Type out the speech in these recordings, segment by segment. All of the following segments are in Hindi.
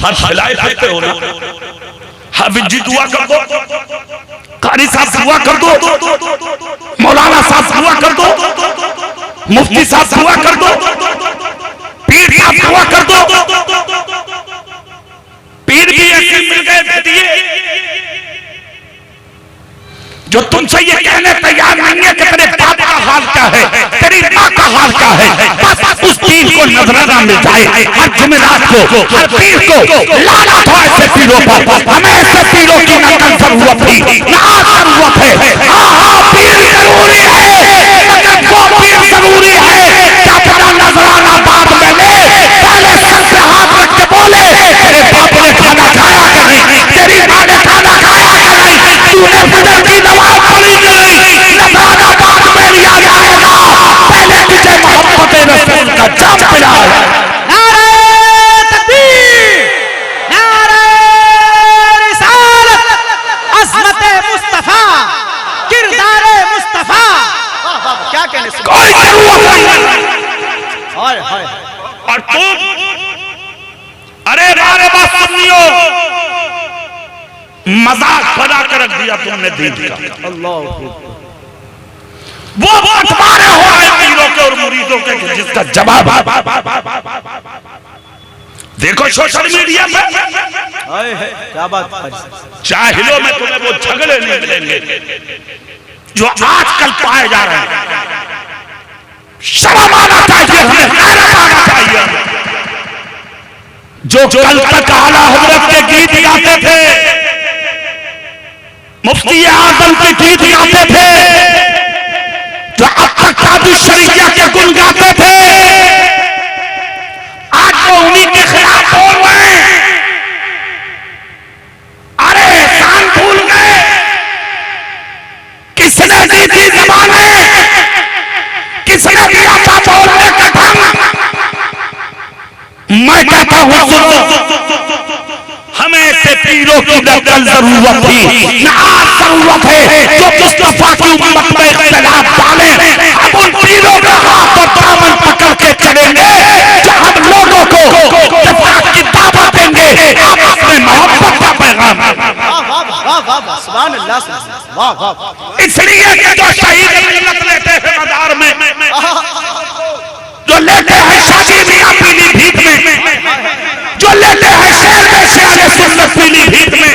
हाथ हिलाए फिरते हो ना। हाफिज जी दुआ कर दो, कारी साहब दुआ कर दो, मौलाना साहब दुआ कर दो, मुफ्ती साहब दुआ कर दो, पीर साहब दुआ कर दो। पीर भी ऐसे मिल गए दिए जो तुमसे ये कहने तैयार नहीं है कि तेरे बाप का हाल क्या है, तेरी माँ का हाल क्या है। बस उस पीर को नजराना मिल जाए। हर जुमेरात को, हर पीर को लानत हो ऐसे पीरों पर। हमें ऐसे पीरों की न कल जरूरत थी, न आज जरूरत है। हाँ हाँ, पीर जरूरी है, लेकिन वो पीर जरूरी है कि अपना नजराना बाद में ले, पहले सर पे हाथ रख के बोले तेरे बाप ने खाना खाया कि नहीं, तेरी माँ ने खाना खाया कि नहीं, तूने फजर की नमाज पढ़ी कि नहीं। नजराना बाद में लिया जाएगा, पहले तुझे मोहब्बत रसूल का जाम पिलाओ। नारे तकबीर, नारे रिसालत, अज़मत मुस्तफा, किरदार मुस्तफा। क्या कहने से कोई जरूरत नहीं। हाय हाय। और तुम, अरे मारे बात सुनियो, मजाक बना कर रख दिया तुमने दीन का। अल्लाह वो बंटवारे हो रहे पीरों के और मुरीदों के, जिसका जवाब देखो सोशल मीडिया पे। क्या बात। जाहिलों में तुम्हें वो झगड़े नहीं मिलेंगे जो आजकल पाए जा रहे हैं। शर्म आना चाहिए हमें, गैरत आना चाहिए। जो कल तक आला हजरत के गीत गाते थे, मुफ्ती आजम के गीत गाते थे, जो अब तक कादू शरीया के गुण गाते थे, आज वो उन्हीं के खिलाफ बोल रहे हैं। अरे एहसान भूल गए, किसने दी थी जबानें, किसने दिया था बोलने का ढंग। मैं कहता हूं सुनो, हमें ऐसे पीरों की न कल जरूरत थी, न आज जरूरत है जो मुस्तफा की उम्मत में इख्तिलाफ डाले। हम उन पीरों का हाथ और दामन पकड़ के चलेंगे जो हम लोगों को इत्तेफाक की दावत देंगे, आपस में मोहब्बत का पैगाम। सुभान अल्लाह, वाह वाह। इसलिए कि जो शहीद मिल्लत लेते हैं मदार में, जो लेते हैं शादी मियां पीली भीख में, जो लेते हैं शेर में शेर सुन्नत पीली भीख में,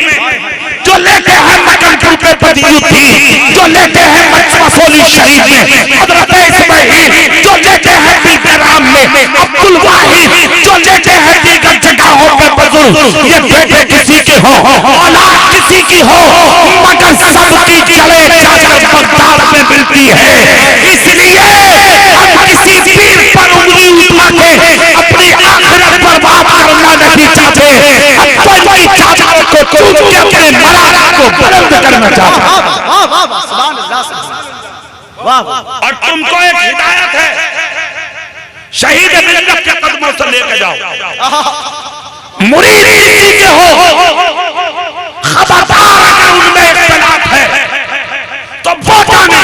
जो लेते हैं मटन टूटे बदयुद्धी, जो लेते हैं मसोली शहीद में हजरत इस्माइल, जो लेते हैं बिलकराम में अब्दुल वाहिद, जो लेते हैं दीगर जगहों पे बुजुर्ग। ये बेटे किसी के हो, औलाद किसी की हो, मगर सबकी चले चादर बगदाद में मिलती है। इसलिए हम किसी पीर पर उंगली उठा के अपनी आखिरत बर्बाद करना नहीं चाहते। अब्बल की चादर को तोड़ के अपने मलाला को बुलंद करना चाहते। सुभान अल्लाह, वाह। और तुमको एक हिदायत है, शहीद मिल्लत के कदमों से लेके जाओ। मुरीद किसी के हो, खबरदार अगर उनमें इख्तिलाफ है तो वो जाने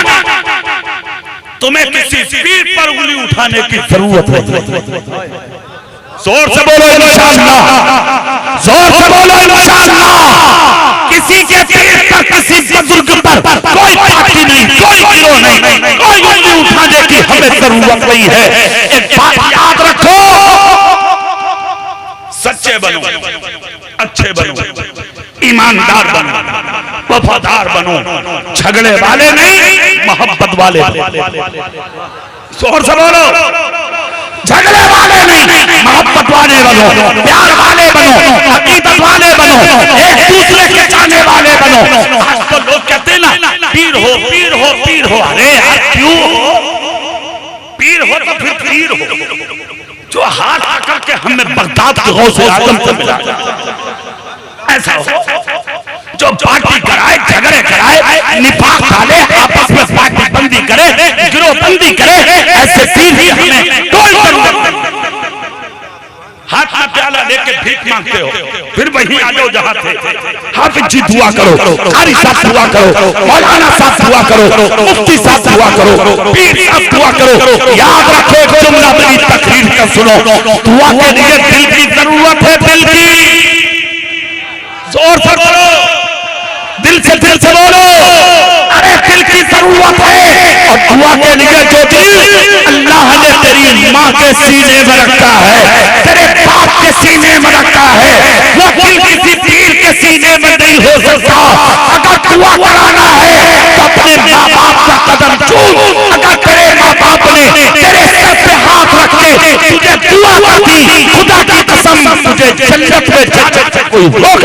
तुम्हें किसी पीर पर उंगली उठाने की जरूरत है। जोर से बोलो इंशाअल्लाह, जोर से बोलो इंशाअल्लाह। किसी के पीर पर, किसी बुजुर्ग पर कोई पार्टी नहीं, कोई गिरोह नहीं, कोई उंगली उठाने की हमें जरूरत नहीं है। एक बात याद रखो, सच्चे बनो, अच्छे बनो, ईमानदार बनो, वफादार बनो, झगड़े वाले नहीं, मोहब्बत वाले। जोर से बोलो, झगड़े वाले नहीं, मोहब्बत वाले बनो, प्यार वाले बनो, हकीकत वाले बनो, एक दूसरे के चाहने वाले बनो। आज तो लोग कहते हैं ना, पीर हो, पीर हो, पीर हो। अरे यार क्यों हो? पीर हो तो फिर पीर हो जो हाथ आकर के हमें बगदाद के गौसे आजम से मिला। ऐसा हो जो पार्टी कराए, झगड़े कराए, निफाक डाले, आपस में पार्टी बंदी करे, गिरोह बंदी करे, ऐसे पीर ही हमें कोई जरूरत नहीं। हाथ में प्याला लेके भीख मांगते हो, फिर वहीं आ जाओ जहां थे। हाफिज जी दुआ करो, कारी साहब दुआ करो, मौलाना साहब दुआ करो, मुफ्ती साहब दुआ करो, पीर साहब दुआ करो। याद रखो एक जुमला मेरी तकरीर का सुनो, दुआ के लिए दिल की जरूरत है, दिल की। दिल से बोलो, अरे दिल की जरूरत है। और दुआ के लिए जो दिल अल्लाह ने तेरी माँ के सीने में रखा है, तेरे बाप के सीने में रखा है, वो दिल किसी पीर के सीने में नहीं हो सकता। अगर दुआ कराना है तो अपने माँ बाप का कदम चूम। अगर तेरे माँ बाप ने तेरे सर पे हाथ रख के तुझे दुआ कर दी, खुदा की कसम तुझे जन्नत में जाने से कोई रोक।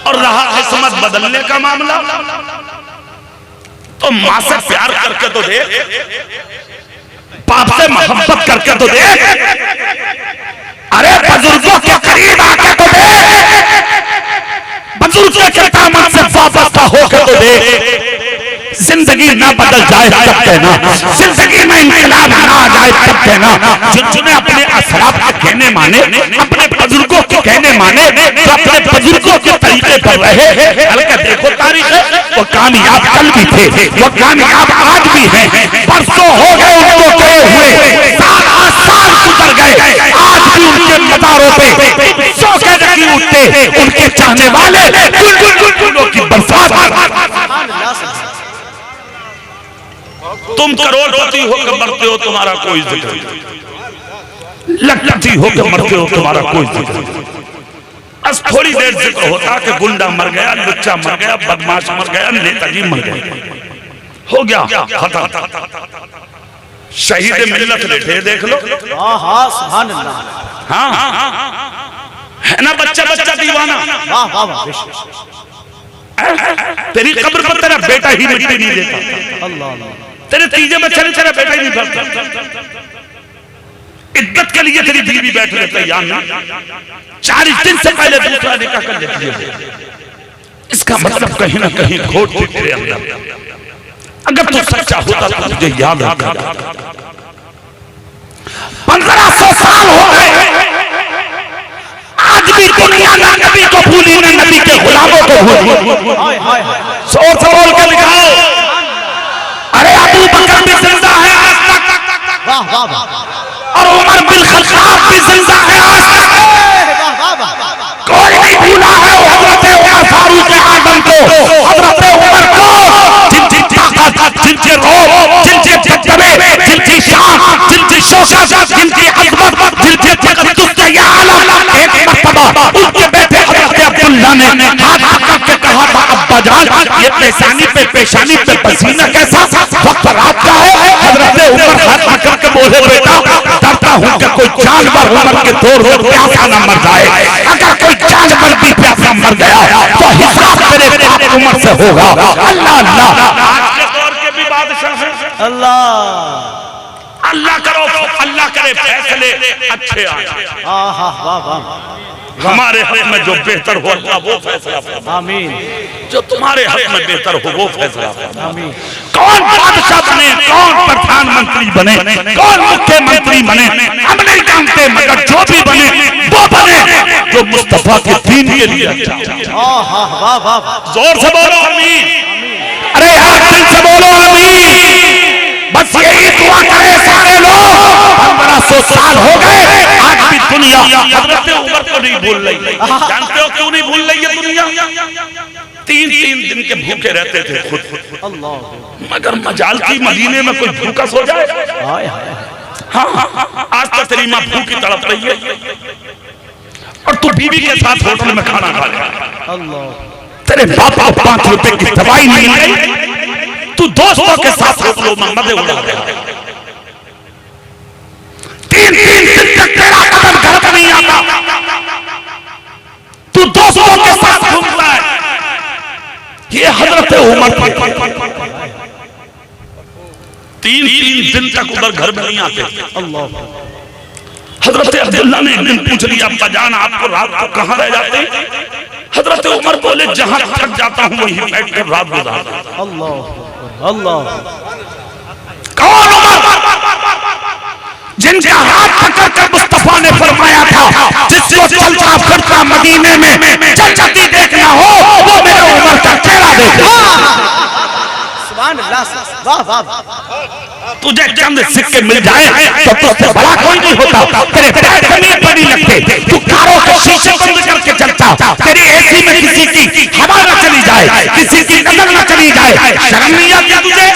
और रहा किस्मत बदलने का मामला, तो माँ से प्यार करके तो देख, बाप से मोहब्बत करके तो देख, अरे बुजुर्गों के करीब आके तो देख, बुजुर्गों के दामन से वाबस्ता होकर तो देख। जिंदगी ना बदल जाए तब कहना, जिंदगी में इंकलाब ना आ जाए तब कहना। जिन्होंने अपने असराफ के कहने माने, अपने बुजुर्गों के कहने माने, तो अपने बुजुर्गों के तरीके पर रहे। बल्कि देखो तारीख है, वो कामयाब कल भी थे, वो कामयाब आज भी हैं। परसों हो गए उनको गए हुए, साल गुजर गए, आज भी उनके मदारों पे सौ के नहीं उठते उनके चाहने वाले गुलगुलों की बरसात। तुम करोड़पति होकर मरते हो, तुम्हारा कोई जिक्र नहीं। लखपति होकर मरते हो, तुम्हारा कोई जिक्र नहीं। बस थोड़ी देर जिक्र होता कि गुंडा मर गया, लुच्चा मर गया, बदमाश मर गया, नेताजी मर गया, हो गया खत्म। शहीद मिल्लत लेटे देख लो। सुभान अल्लाह। हाँ है ना, बच्चा बच्चा दीवाना। वाह वाह वाह, तेरी कब्र पर तेरा बेटा ही मिट्टी नहीं देता, अल्लाह। तेरे तीजे बच्चे ने तेरा बेटा ही नहीं भरता। इज्जत के लिए तेरी बीवी बैठ रहता है, 40 दिन से पहले दूसरा निकाह कर लेती है। इसका मतलब कहीं ना कहीं खोट थी तेरे अंदर। अगर तू सच्चा होता तो तुझे याद रखा। 1500 साल हो गए, आज भी दुनिया ना नबी को भूली, ना नबी के गुलामों को भूली। शोर से बोल के दिखाओ, अरे अबू बकर भी जिंदा है आज तक, वाह वाह वाह, और उमर बिन खत्ताब भी जिंदा है आज तक। कोई नहीं भूला है हजरत उमर फारूक आजम को, हजरत उमर को, जिनकी ताकत, जिनके रोब, जिनके जज्बे, जिनकी शान, जिनकी शौकत, जिनकी अजमत, जिनके तकद्दुस का ये आलम। एक मर्तबा उनके बेटे हजरत अब्दुल्ला ने हाथ करके कहा था, अब्बा जान ये पेशानी पे पसीना कैसा, वक्त रात का है। हजरत उमर हाथ करके बोले, बेटा डरता हूं कि कोई जानवर उमर के दौर में प्यासा न मर जाए। अगर कोई जानवर भी प्यासा मर गया तो हिसाब तेरे बाप उमर से होगा। अल्लाह अल्लाह, आज के दौर के भी बादशाह हैं। अल्लाह अल्लाह करो, अल्लाह करे फैसले अच्छे आए। वाह वाह वाह, हमारे हक में जो बेहतर हो अल्लाह वो फैसला फरमा। आमीन। जो तुम्हारे हक में बेहतर हो वो फैसला फरमा। आमीन। कौन बादशाह बने, कौन प्रधानमंत्री बने, कौन मुख्यमंत्री बने, हम नहीं जानते, मगर जो भी बने वो बने जो मुस्तफा के दीन के लिए अच्छा। वाह वाह वाह, जोर से बोलो आमीन। अरे यार दिल से बोलो आमीन। बस यही दुआ करे सारे लोग। 1500 साल हो गए, आज भी दुनिया हजरत उमर को नहीं भूल रही। जानते हो क्यों नहीं भूल रही है दुनिया? 3 दिन के भूखे रहते थे खुद। अल्लाह, मगर मजाल की मदीने में कोई भूखा सो जाए। हाँ, आज तक तेरी माँ भूखी तड़प रही है और तू बीवी के साथ होटल में खाना खा ले। अल्लाह, तेरे बाप को 5 रुपए की दवाई नहीं मिली, तू दोस्तों के साथ होटलों में मजे उड़ा रहा है। 3 दिन तक तेरा कदम घर पर नहीं आता, तू दोस्तों के साथ घूमता है। ये हजरत उमर 3 दिन तक उधर घर में नहीं आते। अल्लाह, हजरत अब्दुल्ला ने एक दिन पूछ लिया, अब्बा जान आपको रात को कहाँ रह जाते हैं? हजरत उमर बोले, जहां थक जाता हूं वहीं बैठ कर रात गुजारता हूं। अल्लाह, अल्लाह। कौन उमर? जिनका हाथ पकड़ कर मुस्तफा ने फरमाया था, जिसको चलता फिरता मदीने में चलती देखना हो वो मेरे उमर का चेहरा देखे। सुभान अल्लाह, वाह वाह। तुझे चंद सिक्के मिल जाए तो तुझसे बड़ा कोई नहीं होता। तेरे पैर जमीन पर नहीं लगते, तू कारों के शीशे बंद करके चलता, तेरी एसी में जाए, किसी की नजर न चली जाए, शर्म नहीं आती तुझे?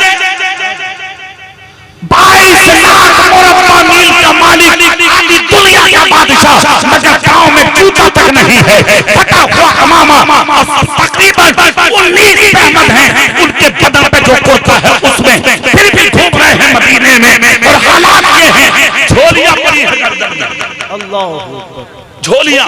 22 लाख मुरब्बा मील का मालिक, आधी दुनिया का बादशाह, मगर गांव में जूता तक नहीं है, फटा हुआ अमामा, तकरीबन 19 अहमद हैं, उनके बदन पे जो कुर्ता है उसमें, फिर भी घूम रहे हैं मदीने में, और हालात ये हैं, झोलियां पड़ी है गर्दन में, अल्लाह झोलियां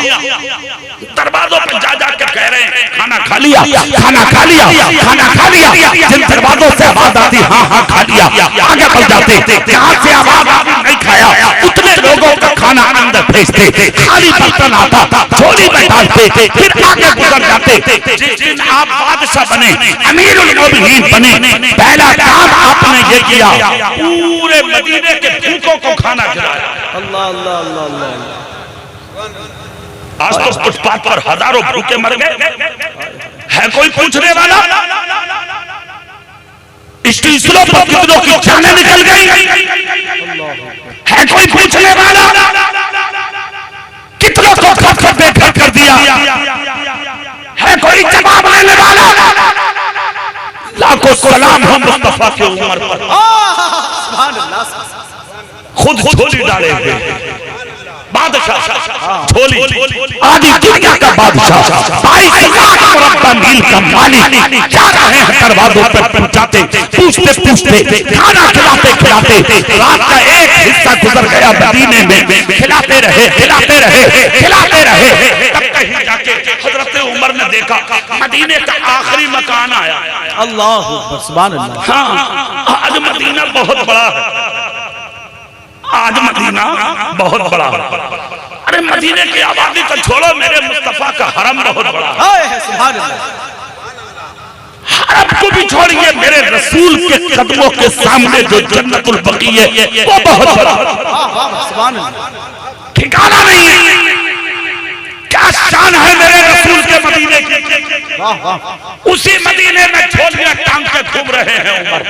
दरवाजों पर जा जा के कह रहे हैं खाना खा लिया, खाना खा लिया, खाना खा लिया। जिन दरवाजों से आवाज आती हाँ हाँ खा लिया, आगे बढ़ जाते, जहां से आवाज आती नहीं खाया, उतने लोगों का खाना अंदर भेजते, खाली बर्तन आता झोली में डालते, फिर आगे गुजर जाते। जिस दिन आप बादशाह बने, अमीरुल मोमिनीन बने, पहला काम आपने ये किया, पूरे मदीने के भूखों को खाना खिलाया। अल्लाह अल्लाह अल्लाह अल्लाह। आज तो फुटपाथ पर हजारों भूखे मर गए, है कोई पूछने वाला? स्टेशनों पर कितनों की जानें निकल गई, है कोई पूछने वाला? कितनों को घर बेघर कर दिया, है कोई जवाब देने वाला? लाखों सलाम हो मुस्तफा की उम्र पर, खुद झोली डाले हुए बादशाह, झोली आदि दुनिया का बादशाह, 22 लाख मुरब्बा मील का मालिक, जा रहे हैं दरवाजों पर पहुंचाते, पूछते पूछते, खाना खिलाते खिलाते, रात का एक हिस्सा गुजर गया मदीने में, खिलाते रहे खिलाते रहे खिलाते रहे, तब कहीं जाके हजरत उमर ने देखा मदीने का आखिरी मकान आया। अल्लाह सुभान अल्लाह। हाँ, आज मदीना बहुत बड़ा है, आज मदीना बहुत बड़ा है। अरे मदीने की आबादी को छोड़ो, मेरे मुस्तफा का हरम बहुत बड़ा है, सुभान अल्लाह। हरम को भी छोड़िए, मेरे रसूल के कदमों के सामने जो जन्नतुल बकी है वो बहुत बड़ा है, सुभान अल्लाह। ठिकाना नहीं है। क्या शान है मेरे रसूल के मदीने की, उसी मदीने में झोलियां टांग के घूम रहे हैं उमर,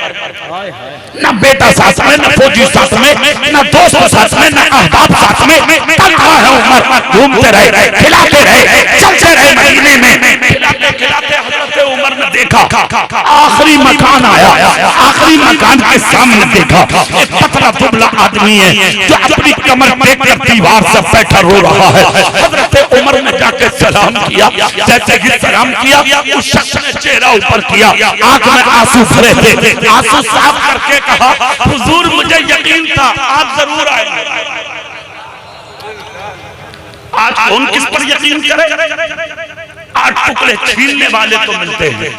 न बेटा साथ में, न फौजी साथ में, न दोस्त साथ में, न अहबाब साथ में, चल रहा है उमर, घूमते रहे खिलाते रहे चलते रहे मदीने में, खिलाते खिलाते हजरत उमर ने देखा आखिरी मकान आया, आखिरी मकान के सामने देखा एक पतला दुबला आदमी है जो अपनी कमर देखकर दीवार से बैठा रो रहा है। हजरत उमर ने जाके सलाम किया, जैसे ही सलाम किया उस शख्स ने चेहरा ऊपर किया, आंख में आंसू भरे थे, आंसू साफ करके कहा, हुजूर मुझे यकीन था आप जरूर आएंगे। आज कौन किस पर यकीन करे? 8 टुकड़े छीनने वाले तो मिलते हैं,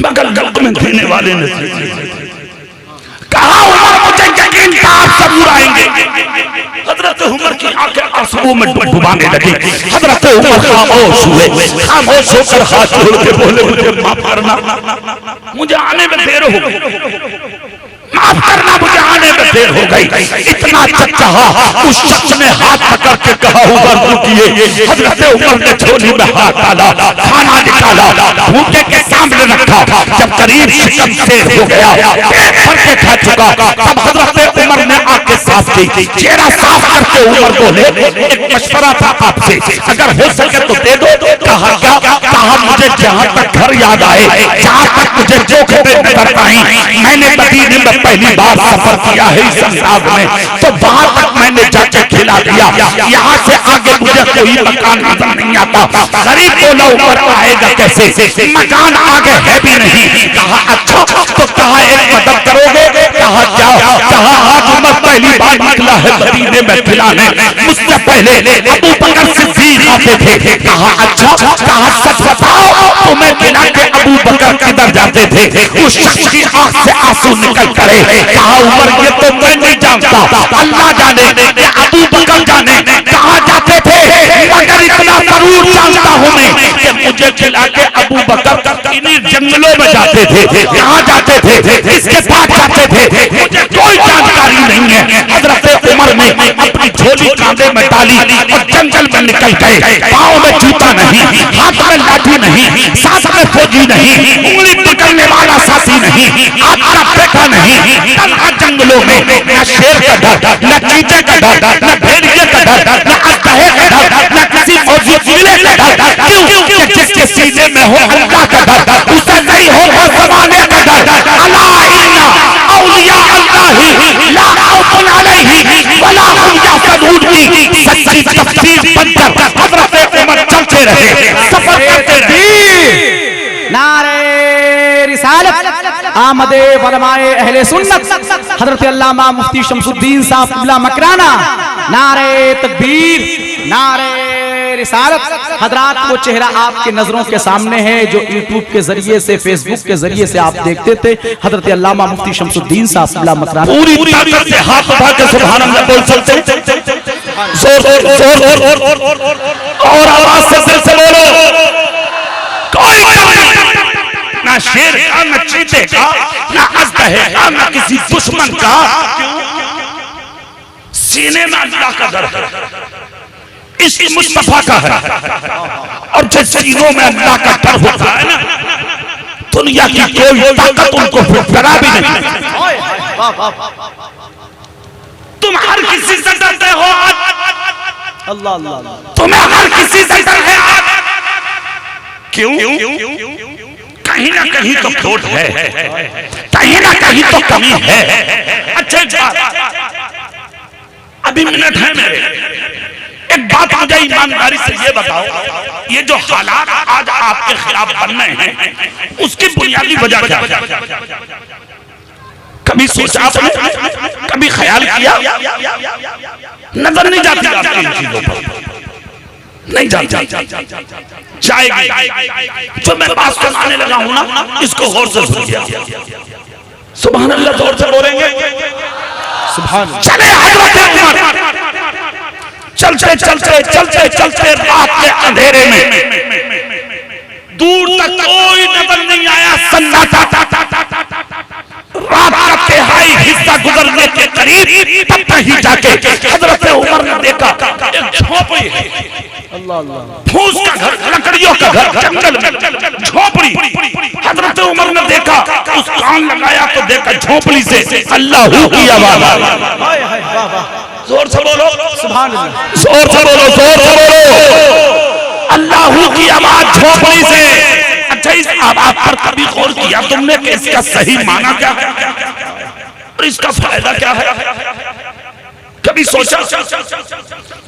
मगर गल्त में देने वाले नहीं। कहा उमर मुझे यकीन था आप जरूर आएंगे। हजरत उमर की आंखें आंसुओं में डुबाने लगी। हजरत उमर खामोश हुए, खामोश होकर हाथ जोड़ के बोले, मुझे माफ करना, मुझे आने में देर हो गई, माफ करना, मुझे आने में देर हो गई। इतना चचा उस शख्स ने हाथ पकड़ के कहा, उमर रुकिए। हजरत उमर ने झोली में हाथ डाला, खाना निकाला, भूखे के सामने रखा। जब करीब शिकम से हो गया, पेट भर के खा चुका, तब हजरत उमर ने आंखें साफ की, चेहरा साफ करके उमर बोले, एक मशवरा था आपसे, अगर हो सके तो दे दो। कहा क्या? कहा मुझे जहाँ तक घर याद आए, जहाँ तक मुझे जोखिम नजर आई, मैंने मदीने में पहली बार सफर किया है इस अंदाज में, तो वहां तक मैंने जाके खिला दिया, यहाँ से आगे मुझे कोई मकान नजर नहीं आता। गरीब बोला ऊपर आएगा कैसे, मकान आगे है भी नहीं। कहा अच्छा, तो कहा एक मदद करोगे? कहा क्या? कहा आज उमर पहली बार निकला है मदीने में खिलाने, मुझसे पहले अबू बकर सिद्दीक आते थे। कहा अच्छा, कहा सच बताओ तुम्हें खिला के अबू बकर किधर जाते थे? उस शख्स की आंख से आंसू निकल करे। कहा उमर ये तो मैं नहीं जानता, अल्लाह जाने या अबू बकर जाने कहाँ जाते थे, मगर इतना जरूर जानता हूँ मैं कि मुझे खिला के अबू बकर इन्हीं जंगलों में जाते थे। कहाँ जाते थे, किसके पास जाते थे, मुझे कोई जानकारी नहीं है। हजरत उमर ने अपनी झोली कांधे में डाली और जंगल में निकल गए। पाँव में जूता नहीं, हाथ में लाठी नहीं, साथ में फौजी नहीं, उंगली पकड़ने वाला साथी नहीं, आपका बेटा नहीं, तन्हा जंगलों में न शेर का डर, न चीते का डर, न भेड़िए का डर, न अजगहे का डर, न किसी फौजी किले का डर। क्यों? जिसके सीने में हो अल्लाह का डर, रहे, सफर करते रहे। नारे रिसालत आमदे फरमाए अहले सुन्नत हजरत अल्लामा मुफ्ती शमसुद्दीन साहब क़िबला मकराना। नारे तकबीर, नारे रिसालत। हजरात वो चेहरा आपके नजरों के सामने है जो यूट्यूब के जरिए से, फेसबुक के जरिए से आप देखते थे। हजरत अल्लामा मुफ्ती शमसुद्दीन साहब क़िबला मकराना पूरी ताकत से हाथ उठा के सुभान अल्लाह बोल सकते, जोर और आवाज से दिल से बोलो। कोई ना शेर का, ना चीते का, ना अजदहे का, ना किसी दुश्मन का। सीने में अल्लाह का डर है, इसी मुस्तफा का है। और जिस सीनों में अल्लाह का डर होता है ना, दुनिया की कोई ताकत उनको डरा भी नहीं। तुम हर किसी से डरते हो, अल्लाह अल्लाह, तुम्हें हर किसी से डर है। क्यों? कहीं ना कहीं तो खोट है, कहीं ना कहीं तो कमी है। अच्छा अभी मिनट है मेरे, एक बात मुझे ईमानदारी से ये बताओ, ये जो हालात आज आपके खिलाफ बन रहे हैं, उसकी बुनियादी वजह क्या है? कभी सोचा आपने, कभी ख्याल किया? नजर नहीं जाती आपकी इन चीजों पर, नहीं जाएगी। जो मैं बात सुनाने लगा हूं ना, इसको गौर से सुनिए। सुभान अल्लाह जोर से बोलेंगे। सुभान। चले हजरत उमर, चलते चलते चलते चलते रात के अंधेरे में दूर तक कोई नजर नहीं आया, सन्नाटा। रात का तिहाई हिस्सा गुजरने के करीब तब कहीं जाके हजरत उमर ने देखा एक झोपड़ी है, अल्लाह अल्लाह, फूस का घर, लकड़ियों का घर, जंगल में झोपड़ी। हजरत उमर ने देखा, उस कान लगाया तो देखा झोपड़ी से अल्लाह की आवाज। जोर से बोलो सुभान अल्लाह, जोर से बोलो, जोर से बोलो। अल्लाह की आवाज झोपड़ी से। अच्छा इस आवाज पर कभी गौर किया तुमने कि इसका सही माना क्या है और इसका फायदा क्या है? कभी सोचा?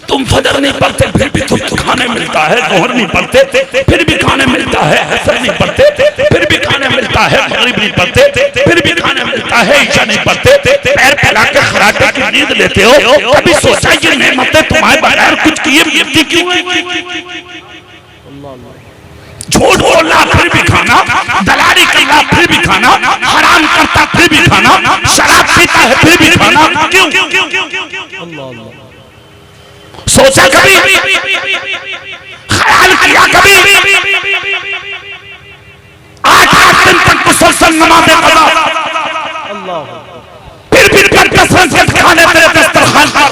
तुम फजर नहीं पढ़ते फिर भी तुमको खाने मिलता है, जोहर नहीं पढ़ते फिर भी खाने मिलता है, असर नहीं पढ़ते फिर भी खाने मिलता है, मगरिब नहीं पढ़ते फिर भी खाने मिलता है, ईशा नहीं पढ़ते, पैर फैला के खराटे की नींद लेते हो। कभी सोचा ये नेमतें तुम्हारे बगैर कुछ किए मिलती क्यों? झूठ बोलना फिर भी खाना, दलाली करना फिर भी खाना, हराम करता फिर भी खाना, शराब पीता है फिर भी खाना, क्यों? सोचा कभी? ख्याल किया कभी? 8 दिन तक मुसलसल नमाज़ें कज़ा, फिर भी कसरत से खाने तेरे दस्तरखान पर।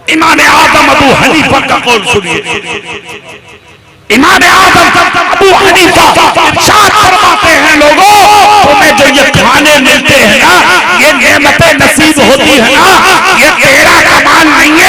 इमाम आदम अबू हनीफा का कौल सुनिए। इमाम आदम अबू हनीफा इरशाद फरमाते हैं, लोगों तुम्हें जो ये खाने मिलते हैं ना, ये नेमतें नसीब होती है ना, ये तेरा कमाल नहीं है,